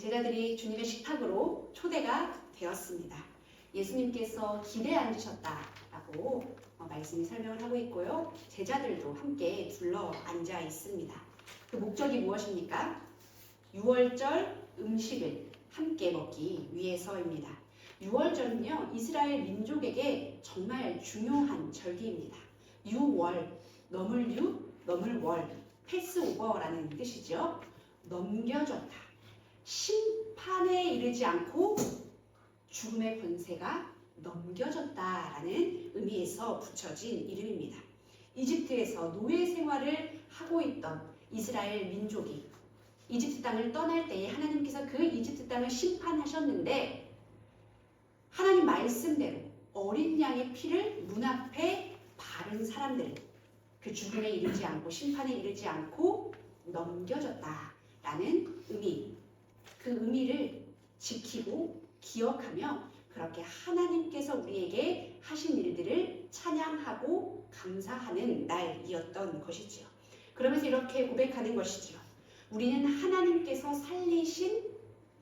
제자들이 주님의 식탁으로 초대가 되었습니다. 예수님께서 길에 앉으셨다라고 말씀이 설명을 하고 있고요. 제자들도 함께 둘러 앉아 있습니다. 그 목적이 무엇입니까? 유월절 음식을 함께 먹기 위해서입니다. 유월절은요, 이스라엘 민족에게 정말 중요한 절기입니다. 유월, 넘을 유, 넘을 월, 패스오버라는 뜻이죠. 넘겨졌다. 심판에 이르지 않고 죽음의 권세가 넘겨졌다라는 의미에서 붙여진 이름입니다. 이집트에서 노예 생활을 하고 있던 이스라엘 민족이 이집트 땅을 떠날 때에 하나님께서 그 이집트 땅을 심판하셨는데 하나님 말씀대로 어린 양의 피를 눈앞에 바른 사람들은 그 죽음에 이르지 않고 심판에 이르지 않고 넘겨졌다라는 의미, 그 의미를 지키고 기억하며 그렇게 하나님께서 우리에게 하신 일들을 찬양하고 감사하는 날이었던 것이지요. 그러면서 이렇게 고백하는 것이지요. 우리는 하나님께서 살리신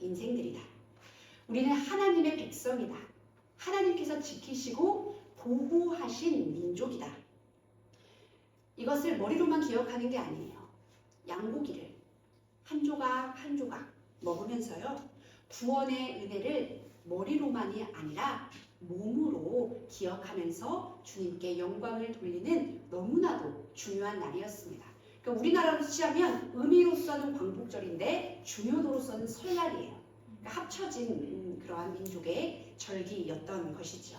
인생들이다. 우리는 하나님의 백성이다. 하나님께서 지키시고 보호하신 민족이다. 이것을 머리로만 기억하는 게 아니에요. 양고기를 한 조각 한 조각 먹으면서요. 구원의 은혜를 머리로만이 아니라 몸으로 기억하면서 주님께 영광을 돌리는 너무나도 중요한 날이었습니다. 그러니까 우리나라로 치자면 의미로서는 광복절인데 중요도로서는 설날이에요. 그러니까 합쳐진 그러한 민족의 절기였던 것이죠.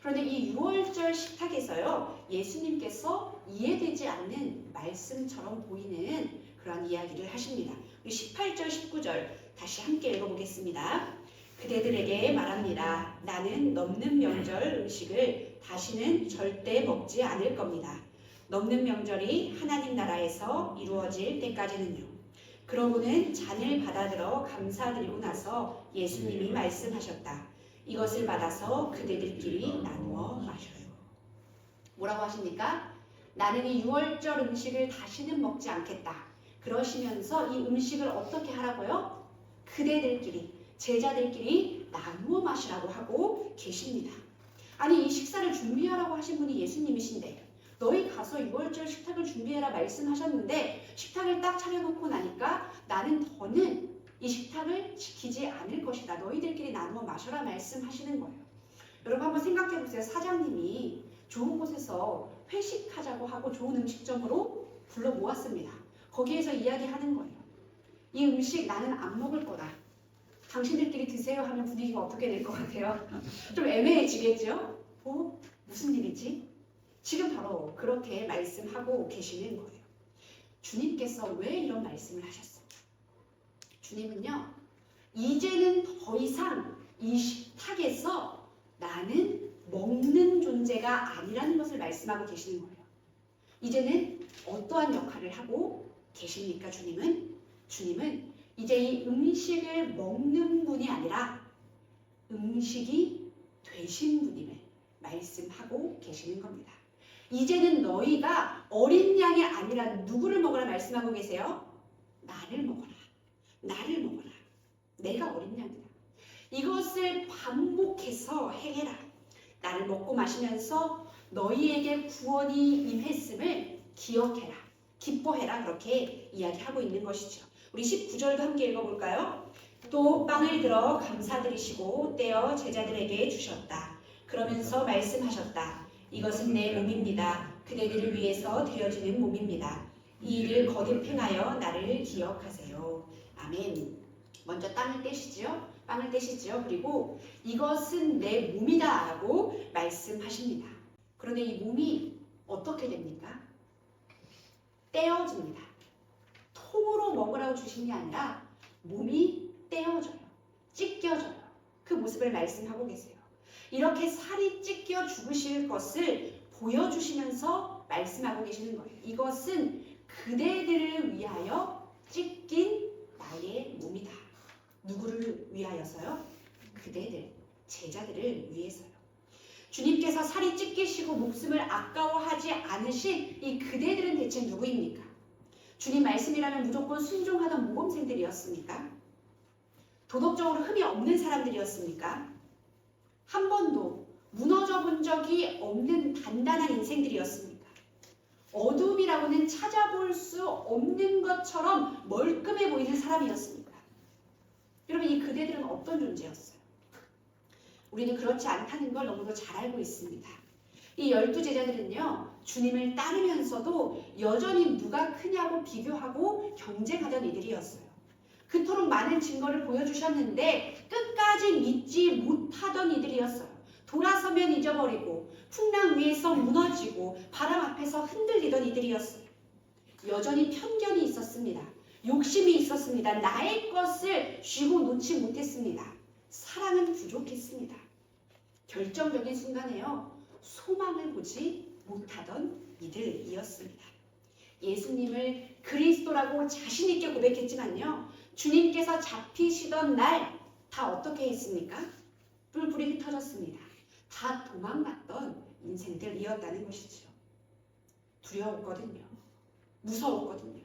그런데 이 유월절 식탁에서요, 예수님께서 이해되지 않는 말씀처럼 보이는 그러한 이야기를 하십니다. 우리 18절, 19절 다시 함께 읽어보겠습니다. 그대들에게 말합니다. 나는 넘는 명절 음식을 다시는 절대 먹지 않을 겁니다. 넘는 명절이 하나님 나라에서 이루어질 때까지는요. 그러고는 잔을 받아들어 감사드리고 나서 예수님이 말씀하셨다. 이것을 받아서 그대들끼리 나누어 마셔요. 뭐라고 하십니까? 나는 이 유월절 음식을 다시는 먹지 않겠다. 그러시면서 이 음식을 어떻게 하라고요? 그대들끼리, 제자들끼리 나누어 마시라고 하고 계십니다. 아니, 이 식사를 준비하라고 하신 분이 예수님이신데 너희 가서 유월절 식탁을 준비해라 말씀하셨는데 식탁을 딱 차려놓고 나니까 나는 더는 이 식탁을 지키지 않을 것이다. 너희들끼리 나누어 마셔라 말씀하시는 거예요. 여러분 한번 생각해 보세요. 사장님이 좋은 곳에서 회식하자고 하고 좋은 음식점으로 불러 모았습니다. 거기에서 이야기하는 거예요. 이 음식 나는 안 먹을 거다. 당신들끼리 드세요 하면 분위기가 어떻게 될 것 같아요? 좀 애매해지겠죠? 무슨 일이지? 지금 바로 그렇게 말씀하고 계시는 거예요. 주님께서 왜 이런 말씀을 하셨어요? 주님은요, 이제는 더 이상 이 식탁에서 나는 먹는 존재가 아니라는 것을 말씀하고 계시는 거예요. 이제는 어떠한 역할을 하고 계십니까, 주님은? 주님은 이제 이 음식을 먹는 분이 아니라 음식이 되신 분임을 말씀하고 계시는 겁니다. 이제는 너희가 어린 양이 아니라 누구를 먹으라 말씀하고 계세요? 나를 먹어라. 나를 먹어라. 내가 어린 양이다. 이것을 반복해서 행해라. 나를 먹고 마시면서 너희에게 구원이 임했음을 기억해라. 기뻐해라. 그렇게 이야기하고 있는 것이죠. 우리 19절도 함께 읽어볼까요? 또 빵을 들어 감사드리시고 떼어 제자들에게 주셨다. 그러면서 말씀하셨다. 이것은 내 몸입니다. 그대들을 위해서 드려지는 몸입니다. 이 일을 거듭 행하여 나를 기억하세요. 아멘. 먼저 빵을 떼시지요. 빵을 떼시지요. 그리고 이것은 내 몸이다 라고 말씀하십니다. 그런데 이 몸이 어떻게 됩니까? 떼어집니다. 통으로 먹으라고 주신 게 아니라 몸이 떼어져요. 찢겨져요. 그 모습을 말씀하고 계세요. 이렇게 살이 찢겨 죽으실 것을 보여주시면서 말씀하고 계시는 거예요. 이것은 그대들을 위하여 찢긴 나의 몸이다. 누구를 위하여서요? 그대들, 제자들을 위해서요. 주님께서 살이 찢기시고 목숨을 아까워하지 않으신 이 그대들은 대체 누구입니까? 주님 말씀이라면 무조건 순종하던 모범생들이었습니까? 도덕적으로 흠이 없는 사람들이었습니까? 한 번도 무너져 본 적이 없는 단단한 인생들이었습니까? 어둠이라고는 찾아볼 수 없는 것처럼 멀끔해 보이는 사람이었습니까? 여러분, 이 그대들은 어떤 존재였어요? 우리는 그렇지 않다는 걸 너무도 잘 알고 있습니다. 이 12제자들은요, 주님을 따르면서도 여전히 누가 크냐고 비교하고 경쟁하던 이들이었어요. 그토록 많은 증거를 보여주셨는데 끝까지 믿지 못하던 이들이었어요. 돌아서면 잊어버리고 풍랑 위에서 무너지고 바람 앞에서 흔들리던 이들이었어요. 여전히 편견이 있었습니다. 욕심이 있었습니다. 나의 것을 쥐고 놓지 못했습니다. 사랑은 부족했습니다. 결정적인 순간에요, 소망을 보지 못하던 이들이었습니다. 예수님을 그리스도라고 자신 있게 고백했지만요, 주님께서 잡히시던 날 다 어떻게 했습니까? 뿔뿔이 흩어졌습니다. 다 도망갔던 인생들이었다는 것이죠. 두려웠거든요. 무서웠거든요.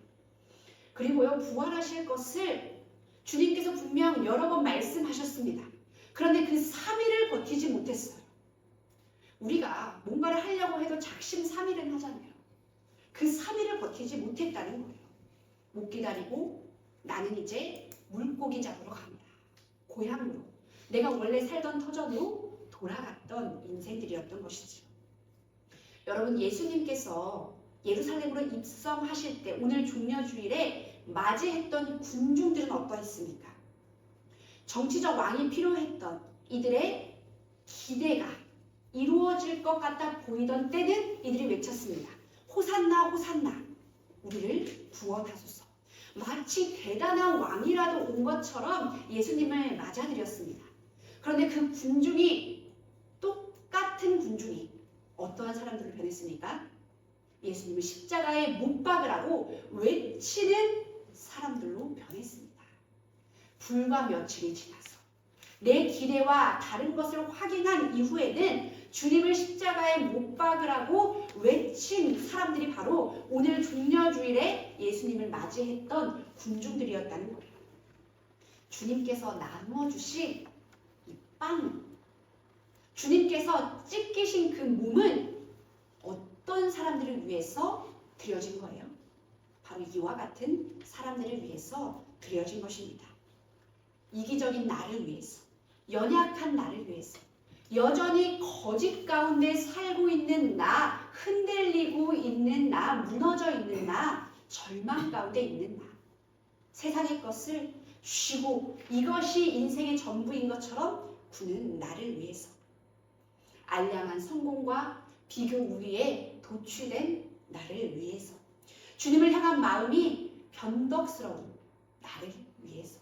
그리고요, 부활하실 것을 주님께서 분명 여러 번 말씀하셨습니다. 그런데 그 3일을 버티지 못했어요. 우리가 뭔가를 하려고 해도 작심삼일은 하잖아요. 그 3일을 버티지 못했다는 거예요. 못 기다리고 나는 이제 물고기 잡으러 갑니다. 고향으로. 내가 원래 살던 터전으로 돌아갔던 인생들이었던 것이죠. 여러분, 예수님께서 예루살렘으로 입성하실 때 오늘 종려주일에 맞이했던 군중들은 어떠했습니까? 정치적 왕이 필요했던 이들의 기대가 이루어질 것 같아 보이던 때는 이들이 외쳤습니다. 호산나 호산나, 우리를 구원하소서. 마치 대단한 왕이라도 온 것처럼 예수님을 맞아들였습니다. 그런데 그 군중이, 똑같은 군중이 어떠한 사람들을 변했습니까? 예수님을 십자가에 못 박으라고 외치는 사람들로 변했습니다. 불과 며칠이 지나서 내 기대와 다른 것을 확인한 이후에는 주님을 십자가에 못 박으라고 외친 사람들이 바로 오늘 종려주일에 예수님을 맞이했던 군중들이었다는 거예요. 주님께서 나누어 주신 이 빵, 주님께서 찢기신 그 몸은 어떤 사람들을 위해서 드려진 거예요? 바로 이와 같은 사람들을 위해서 드려진 것입니다. 이기적인 나를 위해서, 연약한 나를 위해서, 여전히 거짓 가운데 살고 있는 나, 흔들리고 있는 나, 무너져 있는 나, 절망 가운데 있는 나, 세상의 것을 쉬고 이것이 인생의 전부인 것처럼 구는 나를 위해서, 알량한 성공과 비교 우위에 도취된 나를 위해서, 주님을 향한 마음이 변덕스러운 나를 위해서,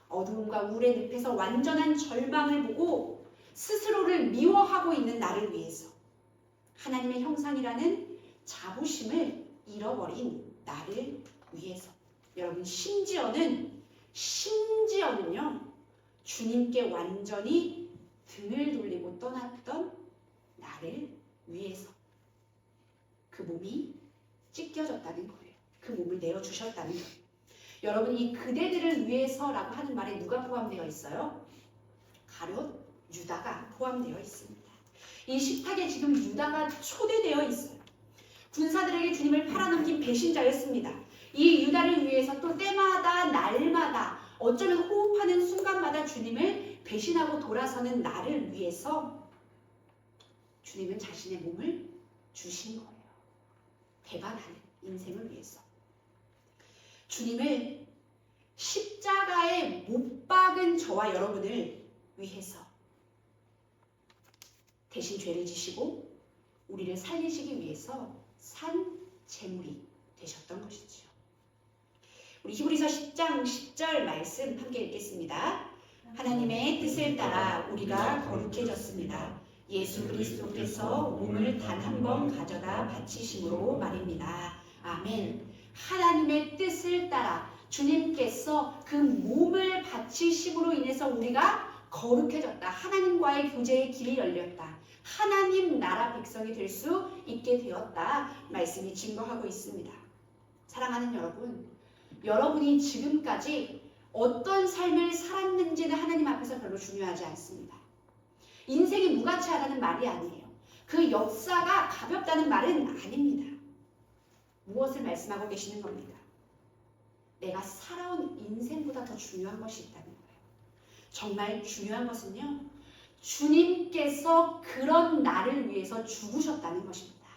어두움과 우울의 늪에서 완전한 절망을 보고 스스로를 미워하고 있는 나를 위해서, 하나님의 형상이라는 자부심을 잃어버린 나를 위해서, 여러분, 심지어는요, 주님께 완전히 등을 돌리고 떠났던 나를 위해서 그 몸이 찢겨졌다는 거예요. 그 몸을 내어주셨다는 거예요. 여러분, 이 그대들을 위해서라고 하는 말에 누가 포함되어 있어요? 가룟 유다가 포함되어 있습니다. 이 식탁에 지금 유다가 초대되어 있어요. 군사들에게 주님을 팔아넘긴 배신자였습니다. 이 유다를 위해서 또 때마다 날마다 어쩌면 호흡하는 순간마다 주님을 배신하고 돌아서는 나를 위해서 주님은 자신의 몸을 주신 거예요. 배반하는 인생을 위해서. 주님을 십자가에 못 박은 저와 여러분을 위해서 대신 죄를 지시고 우리를 살리시기 위해서 산 제물이 되셨던 것이지요. 우리 히브리서 10장 10절 말씀 함께 읽겠습니다. 하나님의 뜻을 따라 우리가 거룩해졌습니다. 예수 그리스도께서 몸을 단 한 번 가져다 바치심으로 말입니다. 아멘. 하나님의 뜻을 따라 주님께서 그 몸을 바치심으로 인해서 우리가 거룩해졌다. 하나님과의 교제의 길이 열렸다. 하나님 나라 백성이 될 수 있게 되었다. 말씀이 증거하고 있습니다. 사랑하는 여러분, 여러분이 지금까지 어떤 삶을 살았는지 중요하지 않습니다. 인생이 무가치하다는 말이 아니에요. 그 역사가 가볍다는 말은 아닙니다. 무엇을 말씀하고 계시는 겁니까? 내가 살아온 인생보다 더 중요한 것이 있다는 거예요. 정말 중요한 것은요, 주님께서 그런 나를 위해서 죽으셨다는 것입니다.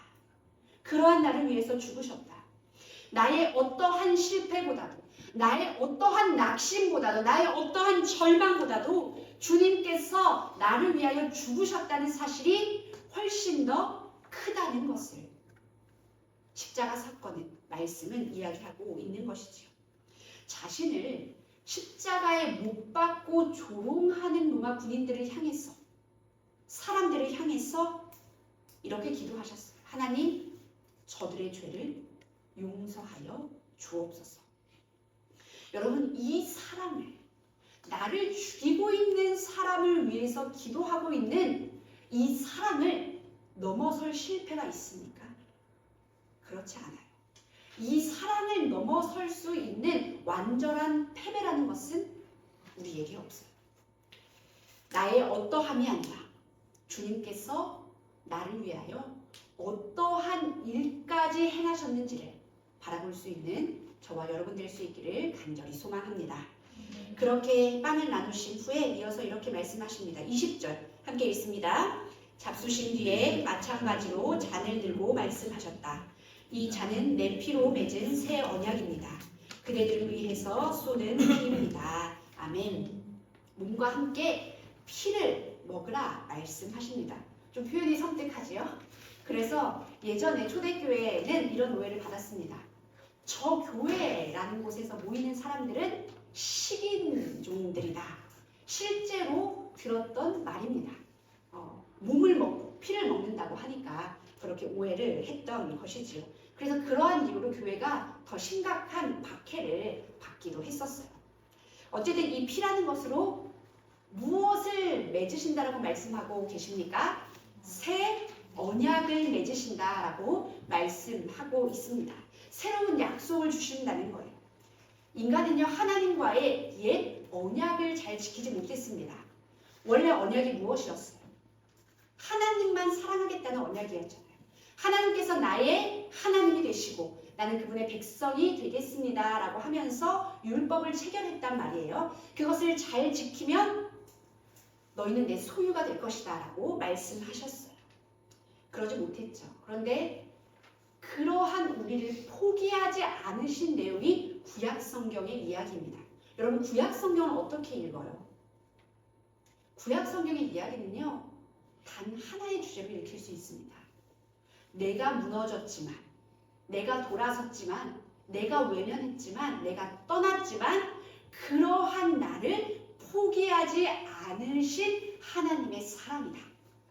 그러한 나를 위해서 죽으셨다. 나의 어떠한 실패보다도, 나의 어떠한 낙심보다도, 나의 어떠한 절망보다도 주님께서 나를 위하여 죽으셨다는 사실이 훨씬 더 크다는 것을 십자가 사건의 말씀은 이야기하고 있는 것이지요. 자신을 십자가에 못 박고 조롱하는 로마 군인들을 향해서, 사람들을 향해서 이렇게 기도하셨어요. 하나님, 저들의 죄를 용서하여 주옵소서. 여러분, 이 사람을, 나를 죽이고 있는 사람을 위해서 기도하고 있는 이 사람을 넘어설 실패가 있습니까? 그렇지 않아요. 이 사랑을 넘어설 수 있는 완전한 패배라는 것은 우리에게 없어요. 나의 어떠함이 아니라 주님께서 나를 위하여 어떠한 일까지 행하셨는지를 바라볼 수 있는 저와 여러분 될 수 있기를 간절히 소망합니다. 그렇게 빵을 나누신 후에 이어서 이렇게 말씀하십니다. 20절 함께 읽습니다. 잡수신 뒤에 마찬가지로 잔을 들고 말씀하셨다. 이 잔은 내 피로 맺은 새 언약입니다. 그대들을 위해서 쏟은 피입니다. 아멘. 몸과 함께 피를 먹으라 말씀하십니다. 좀 표현이 섬뜩하지요? 그래서 예전에 초대교회는 이런 오해를 받았습니다. 저 교회라는 곳에서 모이는 사람들은 식인종들이다. 실제로 들었던 말입니다. 몸을 먹고 피를 먹는다고 하니까 그렇게 오해를 했던 것이지요. 그래서 그러한 이유로 교회가 더 심각한 박해를 받기도 했었어요. 어쨌든 이 피라는 것으로 무엇을 맺으신다라고 말씀하고 계십니까? 새 언약을 맺으신다라고 말씀하고 있습니다. 새로운 약속을 주신다는 거예요. 인간은요, 하나님과의 옛 언약을 잘 지키지 못했습니다. 원래 언약이 무엇이었어요? 하나님만 사랑하겠다는 언약이었잖아요. 하나님께서 나의 하나님이 되시고 나는 그분의 백성이 되겠습니다 라고 하면서 율법을 체결했단 말이에요. 그것을 잘 지키면 너희는 내 소유가 될 것이다 라고 말씀하셨어요. 그러지 못했죠. 그런데 그러한 우리를 포기하지 않으신 내용이 구약성경의 이야기입니다. 여러분, 구약성경은 어떻게 읽어요? 구약성경의 이야기는요, 단 하나의 주제로 읽힐 수 있습니다. 내가 무너졌지만, 내가 돌아섰지만, 내가 외면했지만, 내가 떠났지만 그러한 나를 포기하지 않으신 하나님의 사랑이다.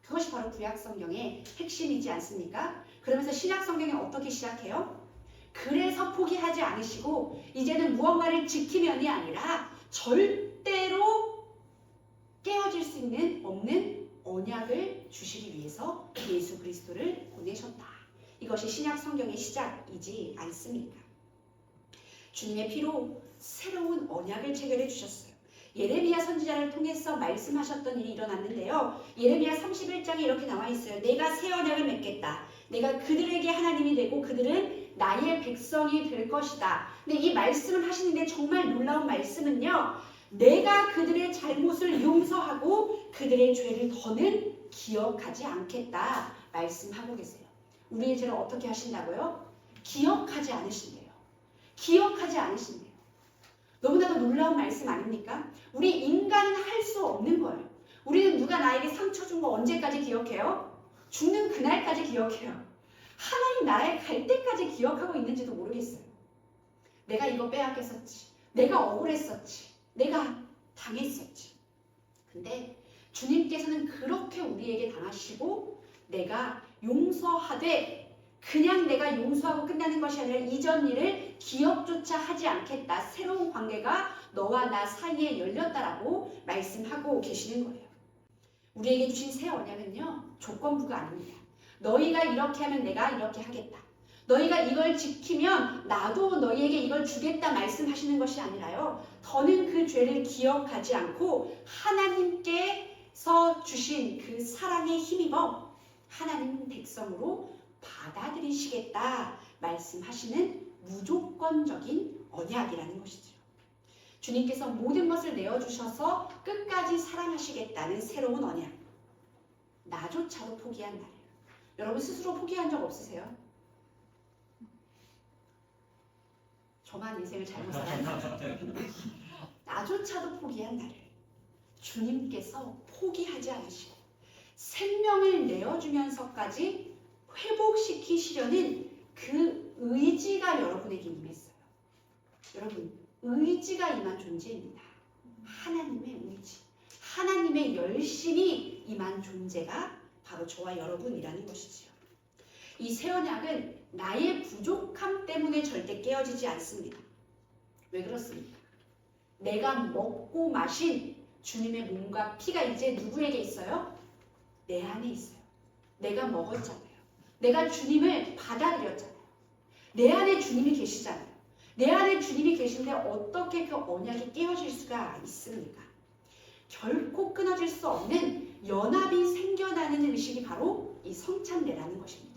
그것이 바로 구약성경의 핵심이지 않습니까? 그러면서 신약성경이 어떻게 시작해요? 그래서 포기하지 않으시고 이제는 무언가를 지키면이 아니라 절대로 깨어질 수 없는 언약을 주시기 위해서 예수 그리스도를 보내셨다. 이것이 신약성경의 시작이지 않습니까? 주님의 피로 새로운 언약을 체결해 주셨어요. 예레미야 선지자를 통해서 말씀하셨던 일이 일어났는데요. 예레미야 31장에 이렇게 나와 있어요. 내가 새 언약을 맺겠다. 내가 그들에게 하나님이 되고 그들은 나의 백성이 될 것이다. 근데 이 말씀을 하시는데 정말 놀라운 말씀은요. 내가 그들의 잘못을 용서하고 그들의 죄를 더는 기억하지 않겠다 말씀하고 계세요. 우리의 죄를 어떻게 하신다고요? 기억하지 않으신대요. 기억하지 않으신대요. 너무나도 놀라운 말씀 아닙니까? 우리 인간은 할 수 없는 거예요. 우리는 누가 나에게 상처 준 거 언제까지 기억해요? 죽는 그날까지 기억해요. 하나님 나라에 갈 때까지 기억하고 있는지도 모르겠어요. 내가 이거 빼앗겼었지. 내가 억울했었지. 내가 당했었지. 근데 주님께서는 그렇게 우리에게 당하시고 내가 용서하되 그냥 내가 용서하고 끝나는 것이 아니라 이전 일을 기억조차 하지 않겠다. 새로운 관계가 너와 나 사이에 열렸다라고 말씀하고 계시는 거예요. 우리에게 주신 새 언약은요. 조건부가 아닙니다. 너희가 이렇게 하면 내가 이렇게 하겠다. 너희가 이걸 지키면 나도 너희에게 이걸 주겠다 말씀하시는 것이 아니라요. 더는 그 죄를 기억하지 않고 하나님께서 주신 그 사랑에 힘입어 하나님 백성으로 받아들이시겠다 말씀하시는 무조건적인 언약이라는 것이죠. 주님께서 모든 것을 내어주셔서 끝까지 사랑하시겠다는 새로운 언약. 나조차도 포기한 날이에요. 여러분 스스로 포기한 적 없으세요? 저만 인생을 잘못 살았나요? 나조차도 포기한 나를 주님께서 포기하지 않으시고 생명을 내어주면서까지 회복시키시려는 그 의지가 여러분에게 임했어요. 여러분, 의지가 임한 존재입니다. 하나님의 의지, 하나님의 열심이 임한 존재가 바로 저와 여러분이라는 것이지요. 이 새 언약은 나의 부족함 때문에 절대 깨어지지 않습니다. 왜 그렇습니까? 내가 먹고 마신 주님의 몸과 피가 이제 누구에게 있어요? 내 안에 있어요. 내가 먹었잖아요. 내가 주님을 받아들였잖아요. 내 안에 주님이 계시잖아요. 내 안에 주님이 계신데 어떻게 그 언약이 깨어질 수가 있습니까? 결코 끊어질 수 없는 연합이 생겨나는 의식이 바로 이 성찬례라는 것입니다.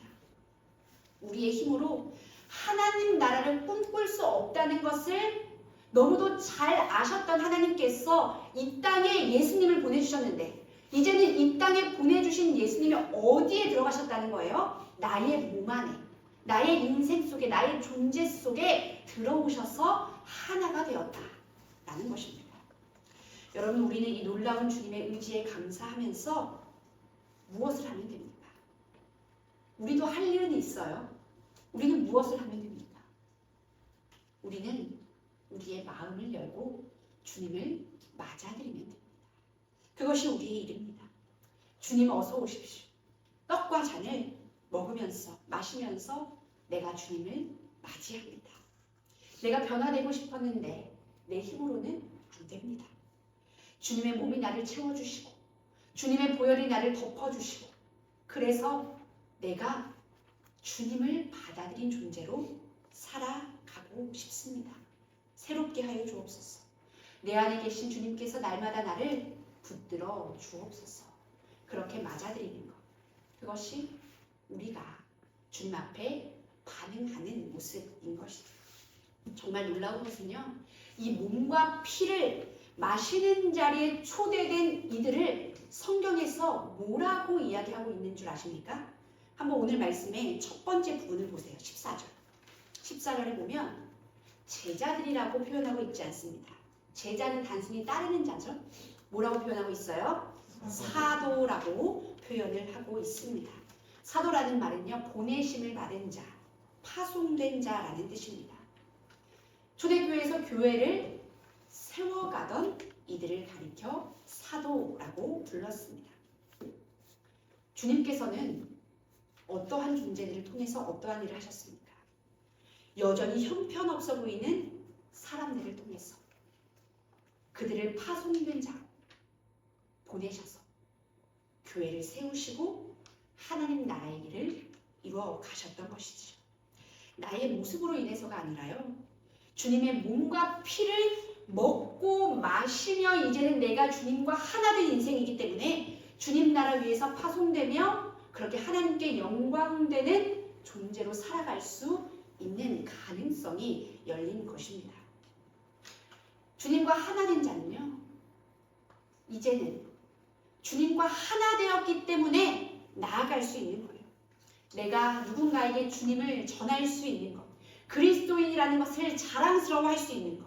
우리의 힘으로 하나님 나라를 꿈꿀 수 없다는 것을 너무도 잘 아셨던 하나님께서 이 땅에 예수님을 보내주셨는데 이제는 이 땅에 보내주신 예수님이 어디에 들어가셨다는 거예요? 나의 몸 안에, 나의 인생 속에, 나의 존재 속에 들어오셔서 하나가 되었다라는 것입니다. 여러분, 우리는 이 놀라운 주님의 의지에 감사하면서 무엇을 하면 됩니까? 우리도 할 일은 있어요. 우리는 무엇을 하면 됩니까? 우리는 우리의 마음을 열고 주님을 맞아들이면 됩니다. 그것이 우리의 일입니다. 주님 어서 오십시오. 떡과 잔을 먹으면서 마시면서 내가 주님을 맞이합니다. 내가 변화되고 싶었는데 내 힘으로는 안 됩니다. 주님의 몸이 나를 채워주시고 주님의 보혈이 나를 덮어주시고 그래서 내가 주님을 받아들인 존재로 살아가고 싶습니다. 새롭게 하여 주옵소서. 내 안에 계신 주님께서 날마다 나를 붙들어 주옵소서. 그렇게 맞아들이는 것. 그것이 우리가 주님 앞에 반응하는 모습인 것이죠. 정말 놀라운 것은요. 이 몸과 피를 마시는 자리에 초대된 이들을 성경에서 뭐라고 이야기하고 있는 줄 아십니까? 한번 오늘 말씀의 첫 번째 부분을 보세요. 14절. 14절에 보면 제자들이라고 표현하고 있지 않습니다. 제자는 단순히 따르는 자죠. 뭐라고 표현하고 있어요? 사도라고 표현을 하고 있습니다. 사도라는 말은요. 보내심을 받은 자, 파송된 자라는 뜻입니다. 초대교회에서 교회를 세워가던 이들을 가리켜 사도라고 불렀습니다. 주님께서는 어떠한 존재들을 통해서 어떠한 일을 하셨습니까? 여전히 형편없어 보이는 사람들을 통해서 그들을 파송된 자로 보내셔서 교회를 세우시고 하나님 나라의 일을 이루어 가셨던 것이죠. 나의 모습으로 인해서가 아니라요. 주님의 몸과 피를 먹고 마시며 이제는 내가 주님과 하나 된 인생이기 때문에 주님 나라 위에서 파송되며 그렇게 하나님께 영광되는 존재로 살아갈 수 있는 가능성이 열린 것입니다. 주님과 하나 된 자는요. 이제는 주님과 하나 되었기 때문에 나아갈 수 있는 거예요. 내가 누군가에게 주님을 전할 수 있는 것, 그리스도인이라는 것을 자랑스러워할 수 있는 것,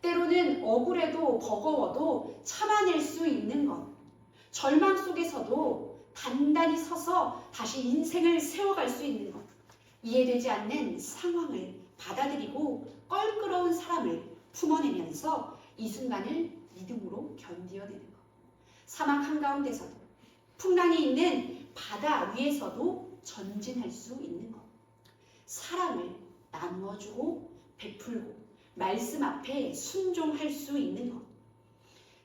때로는 억울해도 버거워도 참아낼 수 있는 것, 절망 속에서도 단단히 서서 다시 인생을 세워갈 수 있는 것, 이해되지 않는 상황을 받아들이고 껄끄러운 사람을 품어내면서 이 순간을 믿음으로 견디어내는 것, 사막 한가운데서도 풍랑이 있는 바다 위에서도 전진할 수 있는 것, 사랑을 나누어주고 베풀고 말씀 앞에 순종할 수 있는 것,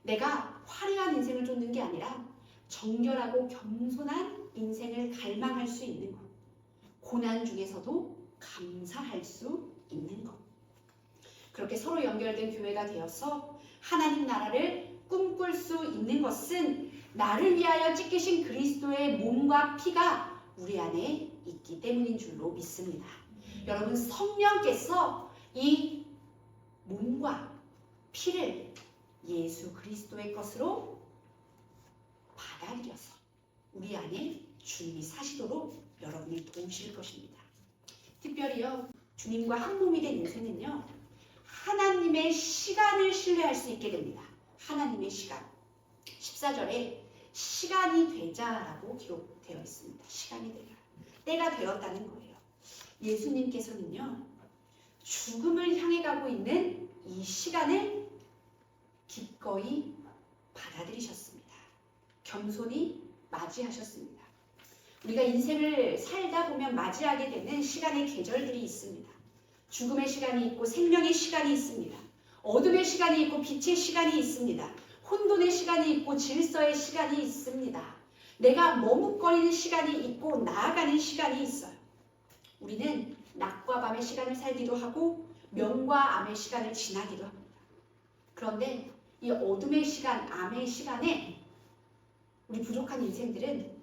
내가 화려한 인생을 쫓는 게 아니라 정결하고 겸손한 인생을 갈망할 수 있는 것, 고난 중에서도 감사할 수 있는 것. 그렇게 서로 연결된 교회가 되어서 하나님 나라를 꿈꿀 수 있는 것은 나를 위하여 찢기신 그리스도의 몸과 피가 우리 안에 있기 때문인 줄로 믿습니다. 여러분, 성령께서 이 몸과 피를 예수 그리스도의 것으로 받아들여서 우리 안에 주님이 사시도록 여러분을 도우실 것입니다. 특별히요, 주님과 한 몸이 된 인생은요, 하나님의 시간을 신뢰할 수 있게 됩니다. 하나님의 시간. 14절에 시간이 되자라고 기록되어 있습니다. 시간이 되자. 때가 되었다는 거예요. 예수님께서는요, 죽음을 향해 가고 있는 이 시간을 기꺼이 받아들이셨습니다. 겸손히 맞이하셨습니다. 우리가 인생을 살다 보면 맞이하게 되는 시간의 계절들이 있습니다. 죽음의 시간이 있고 생명의 시간이 있습니다. 어둠의 시간이 있고 빛의 시간이 있습니다. 혼돈의 시간이 있고 질서의 시간이 있습니다. 내가 머뭇거리는 시간이 있고 나아가는 시간이 있어요. 우리는 낮과 밤의 시간을 살기도 하고 명과 암의 시간을 지나기도 합니다. 그런데 이 어둠의 시간, 암의 시간에 우리 부족한 인생들은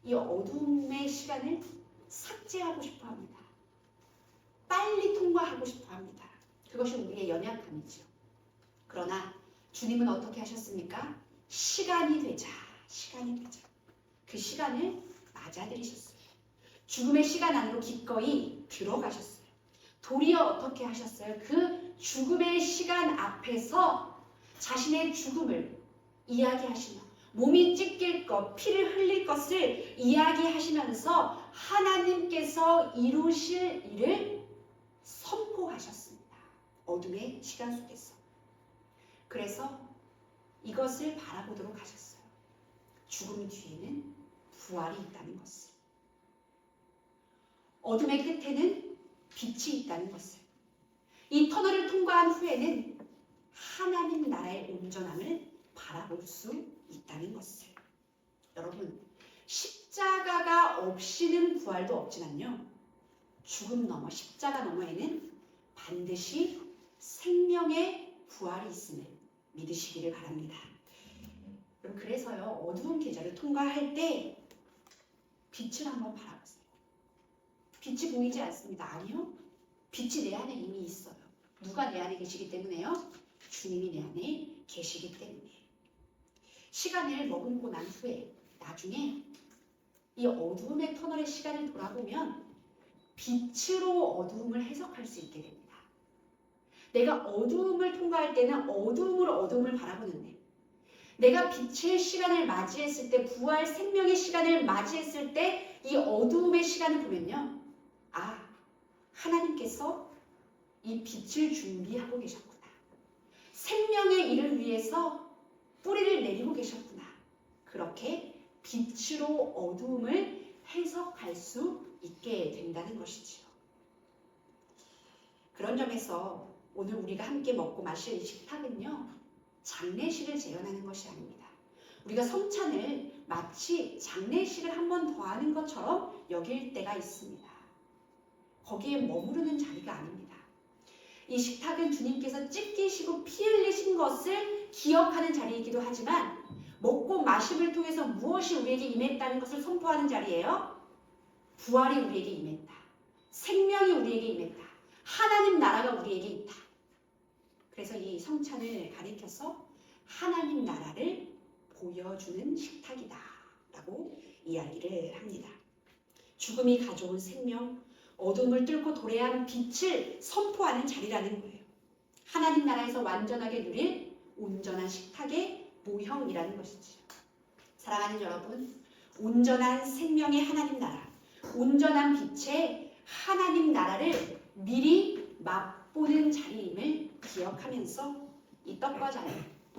이 어둠의 시간을 삭제하고 싶어 합니다. 빨리 통과하고 싶어 합니다. 그것이 우리의 연약함이죠. 그러나 주님은 어떻게 하셨습니까? 시간이 되자. 그 시간을 맞아들이셨어요. 죽음의 시간 안으로 기꺼이 들어가셨어요. 도리어 어떻게 하셨어요? 그 죽음의 시간 앞에서 자신의 죽음을 이야기하시며 몸이 찢길 것, 피를 흘릴 것을 이야기하시면서 하나님께서 이루실 일을 선포하셨습니다. 어둠의 시간 속에서. 그래서 이것을 바라보도록 하셨어요. 죽음 뒤에는 부활이 있다는 것을. 어둠의 끝에는 빛이 있다는 것을. 이 터널을 통과한 후에는 하나님 나라의 온전함을 바라볼 수 있다는 것을. 여러분, 십자가가 없이는 부활도 없지만요, 죽음 너머, 십자가 너머에는 반드시 생명의 부활이 있음을 믿으시기를 바랍니다. 여러분, 그래서요, 어두운 계절을 통과할 때 빛을 한번 바라보세요. 빛이 보이지 않습니다. 아니요, 빛이 내 안에 이미 있어요. 누가 내 안에 계시기 때문에요? 주님이 내 안에 계시기 때문에. 시간을 머금고 난 후에 나중에 이 어두움의 터널의 시간을 돌아보면 빛으로 어두움을 해석할 수 있게 됩니다. 내가 어두움을 통과할 때는 어두움으로 어두움을 바라보는데, 내가 빛의 시간을 맞이했을 때, 부활 생명의 시간을 맞이했을 때 이 어두움의 시간을 보면요, 아, 하나님께서 이 빛을 준비하고 계셨구나. 생명의 일을 위해서 뿌리를 내리고 계셨구나. 그렇게 빛으로 어두움을 해석할 수 있게 된다는 것이지요. 그런 점에서 오늘 우리가 함께 먹고 마실 식탁은요, 장례식을 재현하는 것이 아닙니다. 우리가 성찬을 마치 장례식을 한 번 더 하는 것처럼 여길 때가 있습니다. 거기에 머무르는 자리가 아닙니다. 이 식탁은 주님께서 찢기시고 피 흘리신 것을 기억하는 자리이기도 하지만, 먹고 마심을 통해서 무엇이 우리에게 임했다는 것을 선포하는 자리예요. 부활이 우리에게 임했다. 생명이 우리에게 임했다. 하나님 나라가 우리에게 있다. 그래서 이 성찬을 가리켜서 하나님 나라를 보여주는 식탁이다 라고 이야기를 합니다. 죽음이 가져온 생명, 어둠을 뚫고 도래한 빛을 선포하는 자리라는 거예요. 하나님 나라에서 완전하게 누릴 온전한 식탁의 모형이라는 것이지요. 사랑하는 여러분, 온전한 생명의 하나님 나라, 온전한 빛의 하나님 나라를 미리 맛보는 자리임을 기억하면서 이 떡과 잔에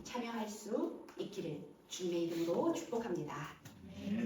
참여할 수 있기를 주님의 이름으로 축복합니다.